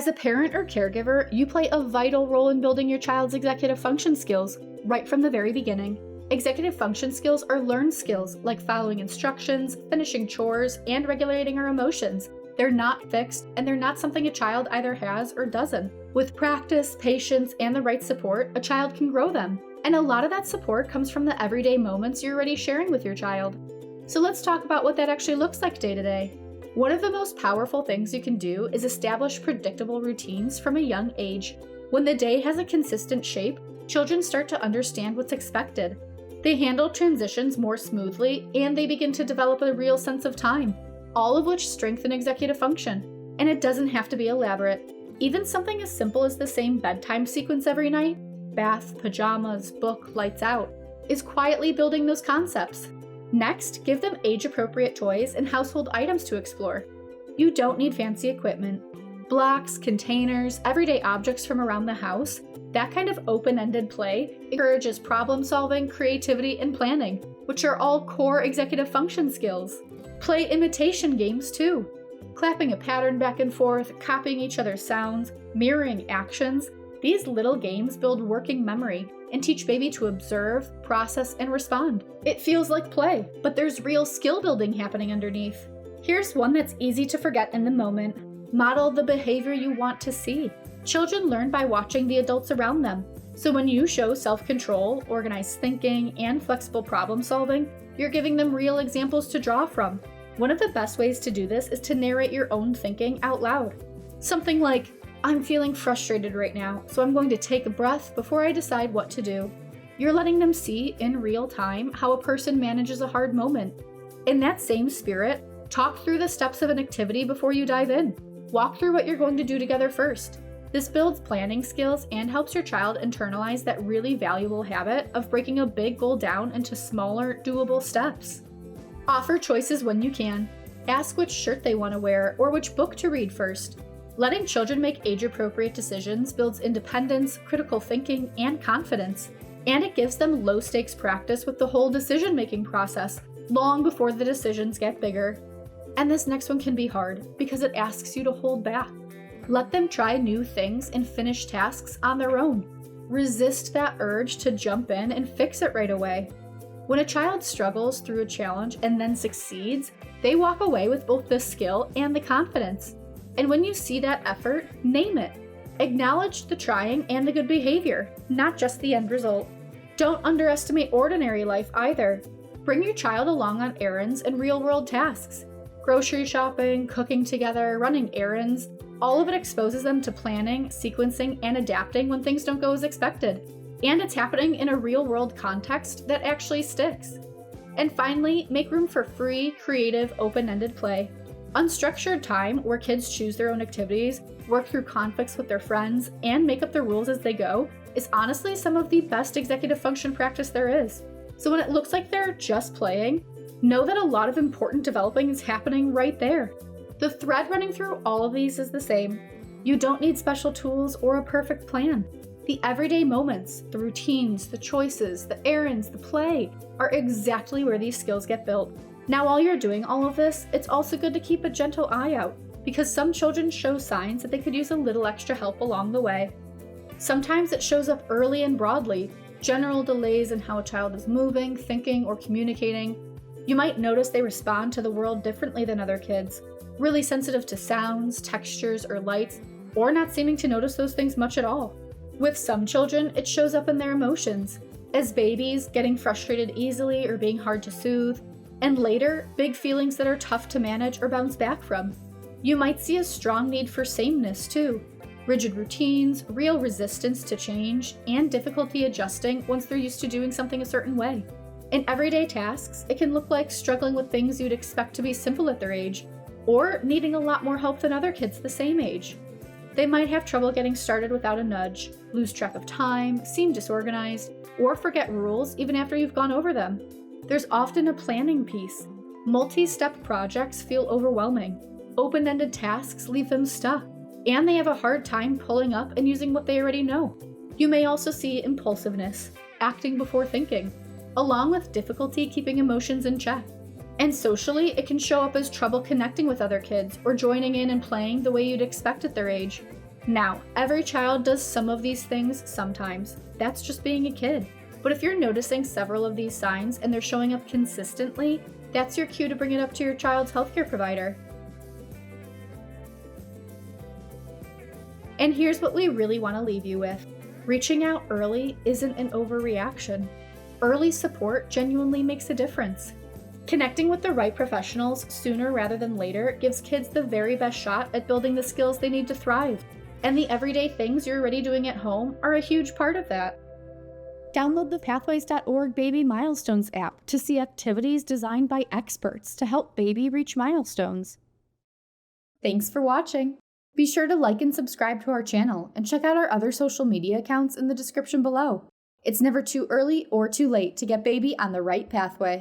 As a parent or caregiver, you play a vital role in building your child's executive function skills right from the very beginning. Executive function skills are learned skills like following instructions, finishing chores, and regulating our emotions. They're not fixed, and they're not something a child either has or doesn't. With practice, patience, and the right support, a child can grow them. And a lot of that support comes from the everyday moments you're already sharing with your child. So let's talk about what that actually looks like day to day. One of the most powerful things you can do is establish predictable routines from a young age. When the day has a consistent shape, children start to understand what's expected. They handle transitions more smoothly, and they begin to develop a real sense of time, all of which strengthen executive function. And it doesn't have to be elaborate. Even something as simple as the same bedtime sequence every night, bath, pajamas, book, lights out, is quietly building those concepts. Next, give them age-appropriate toys and household items to explore. You don't need fancy equipment. Blocks, containers, everyday objects from around the house, that kind of open-ended play encourages problem-solving, creativity, and planning, which are all core executive function skills. Play imitation games too. Clapping a pattern back and forth, copying each other's sounds, mirroring actions. These little games build working memory and teach baby to observe, process, and respond. It feels like play, but there's real skill building happening underneath. Here's one that's easy to forget in the moment. Model the behavior you want to see. Children learn by watching the adults around them. So when you show self-control, organized thinking, and flexible problem solving, you're giving them real examples to draw from. One of the best ways to do this is to narrate your own thinking out loud. Something like, I'm feeling frustrated right now, so I'm going to take a breath before I decide what to do. You're letting them see in real time how a person manages a hard moment. In that same spirit, talk through the steps of an activity before you dive in. Walk through what you're going to do together first. This builds planning skills and helps your child internalize that really valuable habit of breaking a big goal down into smaller, doable steps. Offer choices when you can. Ask which shirt they want to wear or which book to read first. Letting children make age-appropriate decisions builds independence, critical thinking, and confidence. And it gives them low-stakes practice with the whole decision-making process, long before the decisions get bigger. And this next one can be hard, because it asks you to hold back. Let them try new things and finish tasks on their own. Resist that urge to jump in and fix it right away. When a child struggles through a challenge and then succeeds, they walk away with both the skill and the confidence. And when you see that effort, name it. Acknowledge the trying and the good behavior, not just the end result. Don't underestimate ordinary life either. Bring your child along on errands and real-world tasks. Grocery shopping, cooking together, running errands, all of it exposes them to planning, sequencing, and adapting when things don't go as expected. And it's happening in a real-world context that actually sticks. And finally, make room for free, creative, open-ended play. Unstructured time where kids choose their own activities, work through conflicts with their friends, and make up the rules as they go is honestly some of the best executive function practice there is. So when it looks like they're just playing, know that a lot of important developing is happening right there. The thread running through all of these is the same. You don't need special tools or a perfect plan. The everyday moments, the routines, the choices, the errands, the play are exactly where these skills get built. Now, while you're doing all of this, it's also good to keep a gentle eye out, because some children show signs that they could use a little extra help along the way. Sometimes it shows up early and broadly, general delays in how a child is moving, thinking, or communicating. You might notice they respond to the world differently than other kids, really sensitive to sounds, textures, or lights, or not seeming to notice those things much at all. With some children, it shows up in their emotions, as babies, getting frustrated easily or being hard to soothe, and later, big feelings that are tough to manage or bounce back from. You might see a strong need for sameness too, rigid routines, real resistance to change, and difficulty adjusting once they're used to doing something a certain way. In everyday tasks, it can look like struggling with things you'd expect to be simple at their age, or needing a lot more help than other kids the same age. They might have trouble getting started without a nudge, lose track of time, seem disorganized, or forget rules even after you've gone over them. There's often a planning piece. Multi-step projects feel overwhelming. Open-ended tasks leave them stuck, and they have a hard time pulling up and using what they already know. You may also see impulsiveness, acting before thinking, along with difficulty keeping emotions in check. And socially, it can show up as trouble connecting with other kids or joining in and playing the way you'd expect at their age. Now, every child does some of these things sometimes. That's just being a kid. But if you're noticing several of these signs and they're showing up consistently, that's your cue to bring it up to your child's healthcare provider. And here's what we really want to leave you with. Reaching out early isn't an overreaction. Early support genuinely makes a difference. Connecting with the right professionals sooner rather than later gives kids the very best shot at building the skills they need to thrive. And the everyday things you're already doing at home are a huge part of that. Download the Pathways.org Baby Milestones app to see activities designed by experts to help baby reach milestones. Thanks for watching. Be sure to like and subscribe to our channel and check out our other social media accounts in the description below. It's never too early or too late to get baby on the right pathway.